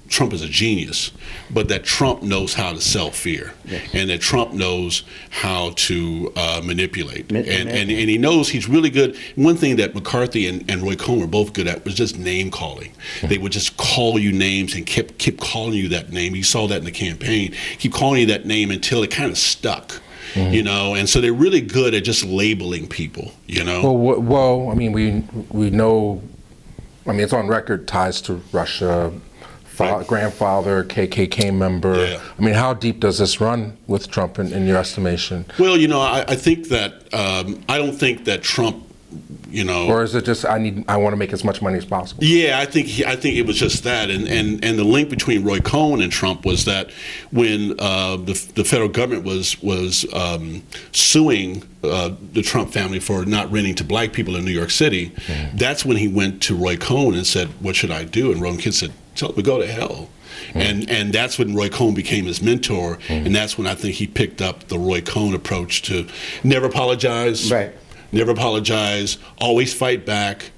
Trump is a genius, but that Trump knows how to sell fear, and that Trump knows how to manipulate, and he knows he's really good. One thing that McCarthy and Roy Cohn were both good at was just name calling. They would just call you names and keep calling you that name. You saw that in the campaign. Keep calling you that name until it kind of stuck. And so they're really good at just labeling people. Well, I mean, we know. I mean, it's on record ties to Russia. Grandfather, KKK member. Yeah. I mean, how deep does this run with Trump in your estimation? Well, I think that I don't think that Trump Or is it just I want to make as much money as possible? Yeah, I think it was just that, and the link between Roy Cohn and Trump was that when the federal government was suing the Trump family for not renting to black people in New York City, that's when he went to Roy Cohn and said, "What should I do?" And Roy Cohn said, "Tell him to go to hell." And that's when Roy Cohn became his mentor, and that's when I think he picked up the Roy Cohn approach to never apologize. Right. Never apologize, always fight back,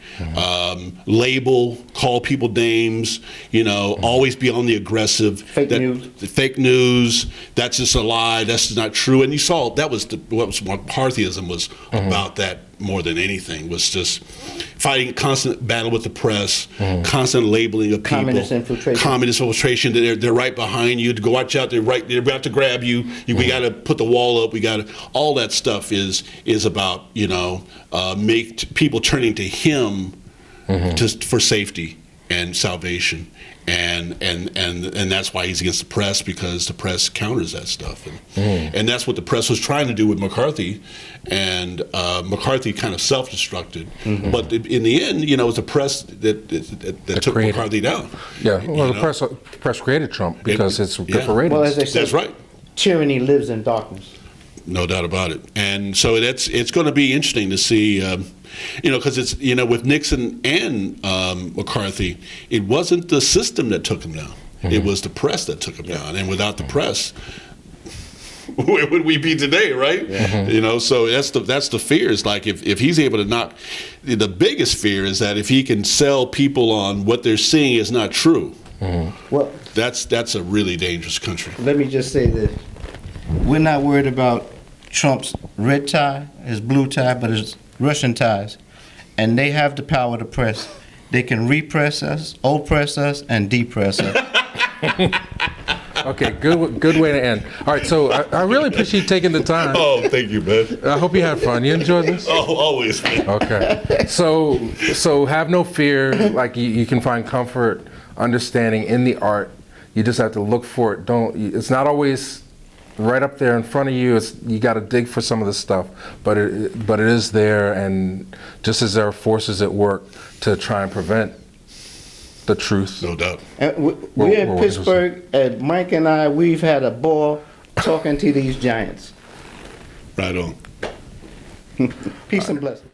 label, call people names, always be on the aggressive. Fake news, that's just a lie, that's not true. And you saw what McCarthyism was about, that more than anything, was just fighting constant battle with the press, constant labeling of people. Communist infiltration. They're right behind you. To go watch out, they're about to grab you. We got to put the wall up. All that stuff is about make people turning to him for safety and salvation. And that's why he's against the press, because the press counters that stuff, and that's what the press was trying to do with McCarthy, and McCarthy kind of self-destructed. But in the end, it was the press that took McCarthy down. Yeah, well, the press created Trump because it's good for ratings. Well, as they say, that's right. Tyranny lives in darkness. No doubt about it. And so it's going to be interesting to see, because it's, with Nixon and McCarthy, it wasn't the system that took him down. It was the press that took him down. And without the press, where would we be today, right? So that's the fear. Is like if he's able to knock, the biggest fear is that if he can sell people on what they're seeing is not true, well, that's a really dangerous country. Let me just say this. We're not worried about Trump's red tie, his blue tie, but his Russian ties. And they have the power to press. They can repress us, oppress us, and depress us. Okay, good way to end. All right, so I really appreciate you taking the time. Oh, thank you, man. I hope you had fun. You enjoyed this? Oh, always. Okay. So have no fear. Like you can find comfort, understanding in the art. You just have to look for it. It's not always right up there in front of you. You got to dig for some of the stuff, but it is there, and just as there are forces at work to try and prevent the truth. No doubt. We're in Pittsburgh, and Mike and I, we've had a ball talking to these giants. Right on. Peace and blessings.